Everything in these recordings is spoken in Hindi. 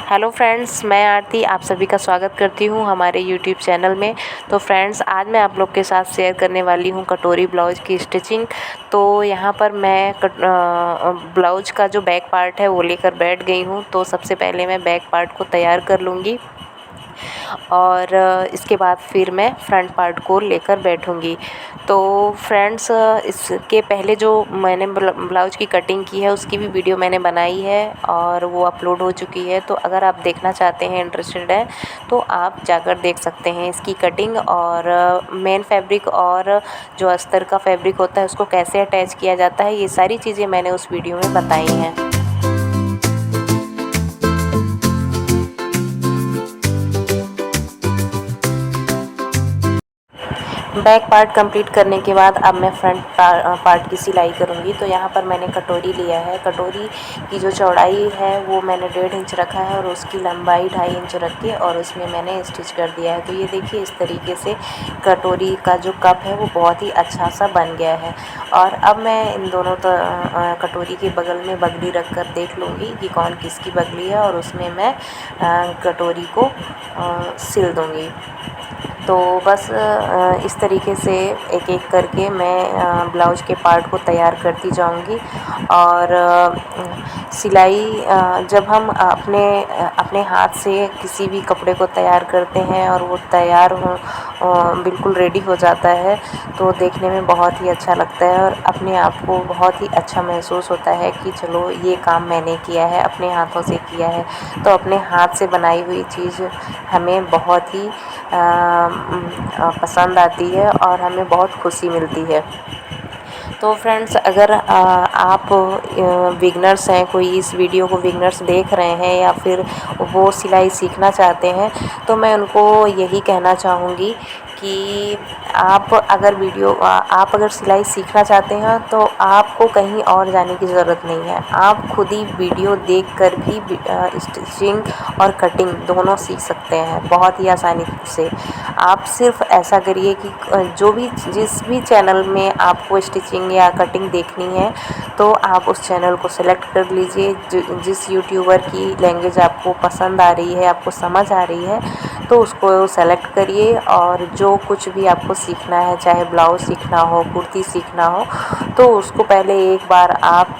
हेलो फ्रेंड्स, मैं आरती आप सभी का स्वागत करती हूँ हमारे यूट्यूब चैनल में। तो फ्रेंड्स, आज मैं आप लोग के साथ शेयर करने वाली हूँ कटोरी ब्लाउज़ की स्टिचिंग। तो यहाँ पर मैं ब्लाउज़ का जो बैक पार्ट है वो लेकर बैठ गई हूँ। तो सबसे पहले मैं बैक पार्ट को तैयार कर लूँगी और इसके बाद फिर मैं फ्रंट पार्ट को लेकर बैठूँगी। तो फ्रेंड्स, इसके पहले जो मैंने ब्लाउज़ की कटिंग की है उसकी भी वीडियो मैंने बनाई है और वो अपलोड हो चुकी है। तो अगर आप देखना चाहते हैं, इंटरेस्टेड हैं, तो आप जाकर देख सकते हैं इसकी कटिंग और मेन फैब्रिक और जो अस्तर का फैब्रिक होता है उसको कैसे अटैच किया जाता है, ये सारी चीज़ें मैंने उस वीडियो में बताई हैं। बैक पार्ट कंप्लीट करने के बाद अब मैं फ्रंट पार्ट की सिलाई करूँगी। तो यहाँ पर मैंने कटोरी लिया है। कटोरी की जो चौड़ाई है वो मैंने 1.5 इंच रखा है और उसकी लंबाई 2.5 इंच रख के और उसमें मैंने स्टिच कर दिया है। तो ये देखिए, इस तरीके से कटोरी का जो कप है वो बहुत ही अच्छा सा बन गया है। और अब मैं इन दोनों कटोरी के बगल में बगली रख कर देख लूँगी कि कौन किसकी बगली है और उसमें मैं कटोरी को सिल दूँगी। तो बस इस तरीके से एक एक करके मैं ब्लाउज़ के पार्ट को तैयार करती जाऊंगी। और सिलाई जब हम अपने हाथ से किसी भी कपड़े को तैयार करते हैं और वो तैयार बिल्कुल रेडी हो जाता है तो देखने में बहुत ही अच्छा लगता है और अपने आप को बहुत ही अच्छा महसूस होता है कि चलो ये काम मैंने किया है, अपने हाथों से किया है। तो अपने हाथ से बनाई हुई चीज़ हमें बहुत ही पसंद आती है और हमें बहुत खुशी मिलती है। तो फ्रेंड्स, अगर आप बिगनर्स हैं, कोई इस वीडियो को बिगनर्स देख रहे हैं या फिर वो सिलाई सीखना चाहते हैं, तो मैं उनको यही कहना चाहूँगी कि आप अगर सिलाई सीखना चाहते हैं तो आपको कहीं और जाने की ज़रूरत नहीं है। आप खुद ही वीडियो देखकर भी स्टिचिंग और कटिंग दोनों सीख सकते हैं बहुत ही आसानी से। आप सिर्फ ऐसा करिए कि जिस भी चैनल में आपको स्टिचिंग या कटिंग देखनी है तो आप उस चैनल को सेलेक्ट कर लीजिए। जिस यूट्यूबर की लैंग्वेज आपको पसंद आ रही है, आपको समझ आ रही है, तो उसको सेलेक्ट करिए और जो कुछ भी आपको सीखना है, चाहे ब्लाउज़ सीखना हो, कुर्ती सीखना हो, तो उसको पहले एक बार आप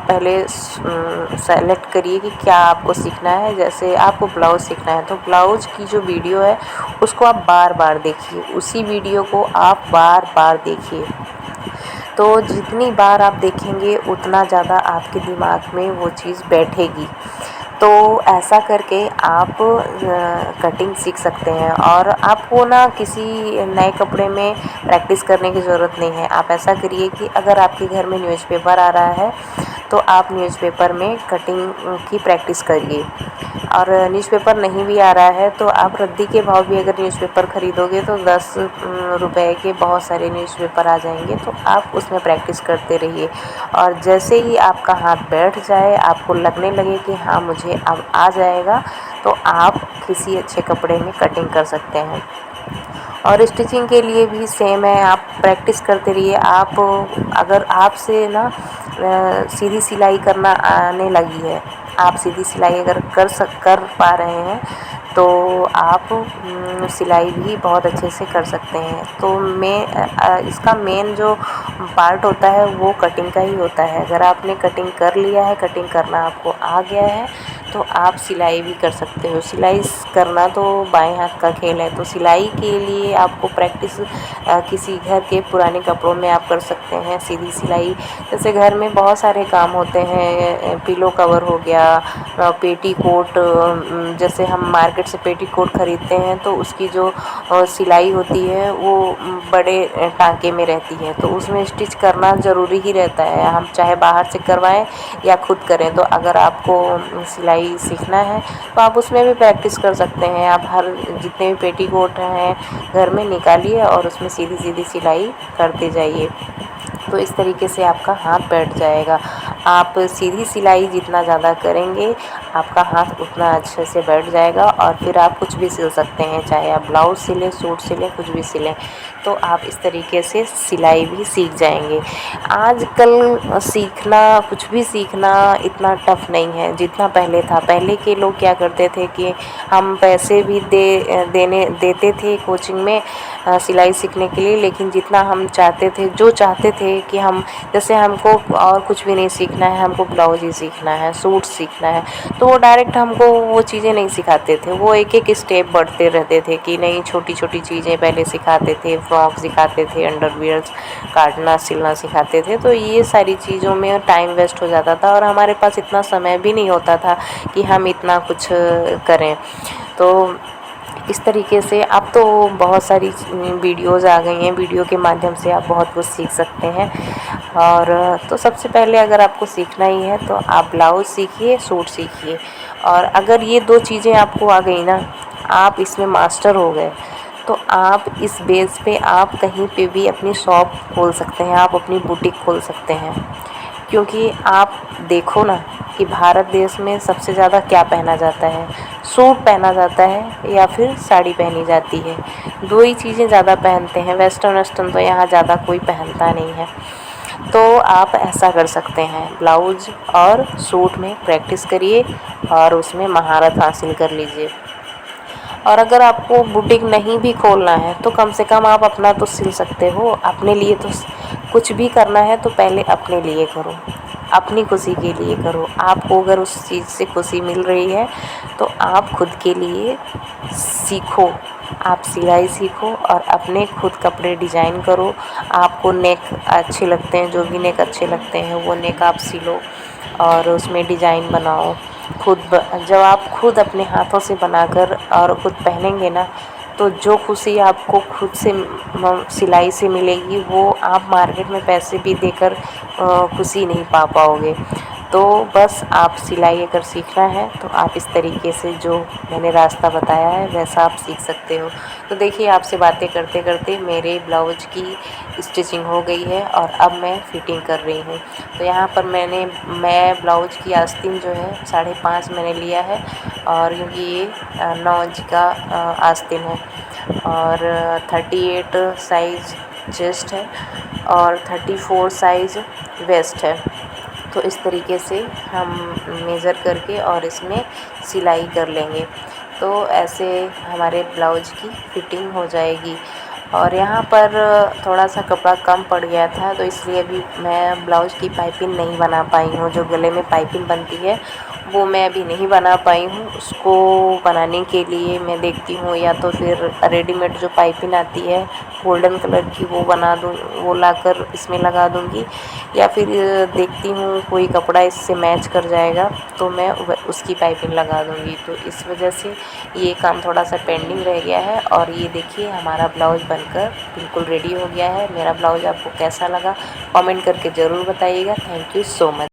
पहले सेलेक्ट करिए कि क्या आपको सीखना है। जैसे आपको ब्लाउज़ सीखना है तो ब्लाउज़ की जो वीडियो है उसको आप बार बार देखिए, उसी वीडियो को आप बार बार देखिए। तो जितनी बार आप देखेंगे उतना ज़्यादा आपके दिमाग में वो चीज़ बैठेगी। तो ऐसा करके आप कटिंग सीख सकते हैं और आपको ना किसी नए कपड़े में प्रैक्टिस करने की ज़रूरत नहीं है। आप ऐसा करिए कि अगर आपके घर में न्यूज़पेपर आ रहा है तो आप न्यूज़पेपर में कटिंग की प्रैक्टिस करिए। और न्यूज़पेपर नहीं भी आ रहा है तो आप रद्दी के भाव भी अगर न्यूज़पेपर ख़रीदोगे तो 10 रुपए के बहुत सारे न्यूज़पेपर आ जाएंगे। तो आप उसमें प्रैक्टिस करते रहिए और जैसे ही आपका हाथ बैठ जाए, आपको लगने लगे कि हाँ मुझे अब आ जाएगा, तो आप किसी अच्छे कपड़े में कटिंग कर सकते हैं। और स्टिचिंग के लिए भी सेम है, आप प्रैक्टिस करते रहिए। अगर आपसे ना सीधी सिलाई करना आने लगी है, आप सीधी सिलाई अगर कर पा रहे हैं तो आप सिलाई भी बहुत अच्छे से कर सकते हैं। तो इसका मेन जो पार्ट होता है वो कटिंग का ही होता है। अगर आपने कटिंग कर लिया है, कटिंग करना आपको आ गया है, तो आप सिलाई भी कर सकते हो। सिलाई करना तो बाएं हाथ का खेल है। तो सिलाई के लिए आपको प्रैक्टिस किसी घर के पुराने कपड़ों में आप कर सकते हैं सीधी सिलाई। जैसे घर में बहुत सारे काम होते हैं, पिलो कवर हो गया, पेटीकोट, जैसे हम मार्केट से पेटीकोट ख़रीदते हैं तो उसकी जो सिलाई होती है वो बड़े टाँके में रहती है, तो उसमें स्टिच करना ज़रूरी ही रहता है, हम चाहे बाहर से करवाएं या खुद करें। तो अगर आपको सिलाई सीखना है तो आप उसमें भी प्रैक्टिस कर सकते हैं। आप जितने भी पेटीकोट हैं घर में निकालिए और उसमें सीधी सीधी सिलाई करते जाइए, तो इस तरीके से आपका हाथ बैठ जाएगा। आप सीधी सिलाई जितना ज़्यादा करेंगे आपका हाथ उतना अच्छे से बैठ जाएगा और फिर आप कुछ भी सिल सकते हैं, चाहे आप ब्लाउज़ सिलें, सूट सिलें, कुछ भी सिलें, तो आप इस तरीके से सिलाई भी सीख जाएंगे। आजकल सीखना, कुछ भी सीखना इतना टफ़ नहीं है जितना पहले था। पहले के लोग क्या करते थे कि हम पैसे भी देते थे कोचिंग में सिलाई सीखने के लिए, लेकिन जितना हम चाहते थे, जो चाहते थे कि हम, जैसे हमको और कुछ भी नहीं सीखना है, हमको ब्लाउज ही सीखना है, सूट सीखना है, तो वो डायरेक्ट हमको वो चीज़ें नहीं सिखाते थे। वो एक एक स्टेप बढ़ते रहते थे कि नहीं, छोटी छोटी चीज़ें पहले सिखाते थे, फ्रॉक सिखाते थे, अंडरवियर्स काटना सिलना सिखाते थे। तो ये सारी चीज़ों में टाइम वेस्ट हो जाता था और हमारे पास इतना समय भी नहीं होता था कि हम इतना कुछ करें। तो इस तरीके से अब तो बहुत सारी वीडियोज़ आ गई हैं, वीडियो के माध्यम से आप बहुत कुछ सीख सकते हैं। और तो सबसे पहले अगर आपको सीखना ही है तो आप ब्लाउज़ सीखिए, सूट सीखिए। और अगर ये 2 चीज़ें आपको आ गई ना, आप इसमें मास्टर हो गए, तो आप इस बेस पे आप कहीं पे भी अपनी शॉप खोल सकते हैं, आप अपनी बुटीक खोल सकते हैं। क्योंकि आप देखो ना कि भारत देश में सबसे ज़्यादा क्या पहना जाता है, सूट पहना जाता है या फिर साड़ी पहनी जाती है। 2 ही चीज़ें ज़्यादा पहनते हैं, वेस्टर्न तो यहाँ ज़्यादा कोई पहनता नहीं है। तो आप ऐसा कर सकते हैं, ब्लाउज और सूट में प्रैक्टिस करिए और उसमें महारत हासिल कर लीजिए। और अगर आपको बुटीक नहीं भी खोलना है तो कम से कम आप अपना तो सिल सकते हो। अपने लिए तो कुछ भी करना है तो पहले अपने लिए करो, अपनी खुशी के लिए करो। आपको अगर उस चीज़ से खुशी मिल रही है तो आप खुद के लिए सीखो, आप सिलाई सीखो और अपने खुद कपड़े डिज़ाइन करो। आपको नेक अच्छे लगते हैं, जो भी नेक अच्छे लगते हैं वो नेक आप सिलो और उसमें डिज़ाइन बनाओ जब आप खुद अपने हाथों से बनाकर और खुद पहनेंगे ना, तो जो खुशी आपको खुद से सिलाई से मिलेगी वो आप मार्केट में पैसे भी देकर खुशी नहीं पा पाओगे। तो बस आप सिलाई अगर सीखना है तो आप इस तरीके से जो मैंने रास्ता बताया है वैसा आप सीख सकते हो। तो देखिए, आपसे बातें करते करते मेरे ब्लाउज की स्टिचिंग हो गई है और अब मैं फिटिंग कर रही हूँ। तो यहाँ पर मैं ब्लाउज की आस्तीन जो है 5.5 मैंने लिया है और क्योंकि ये 9 इंच का आस्तीन है और 38 साइज़ चेस्ट है और 34 साइज़ वेस्ट है। तो इस तरीके से हम मेज़र करके और इसमें सिलाई कर लेंगे, तो ऐसे हमारे ब्लाउज की फिटिंग हो जाएगी। और यहाँ पर थोड़ा सा कपड़ा कम पड़ गया था तो इसलिए अभी मैं ब्लाउज की पाइपिंग नहीं बना पाई हूँ। जो गले में पाइपिंग बनती है वो मैं अभी नहीं बना पाई हूँ। उसको बनाने के लिए मैं देखती हूँ या तो फिर रेडीमेड जो पाइपिंग आती है गोल्डन कलर की वो बना दूँ, वो लाकर इसमें लगा दूँगी, या फिर देखती हूँ कोई कपड़ा इससे मैच कर जाएगा तो मैं उसकी पाइपिंग लगा दूँगी। तो इस वजह से ये काम थोड़ा सा पेंडिंग रह गया है। और ये देखिए, हमारा ब्लाउज बनकर बिल्कुल रेडी हो गया है। मेरा ब्लाउज आपको कैसा लगा कमेंट करके ज़रूर बताइएगा। Thank you so much.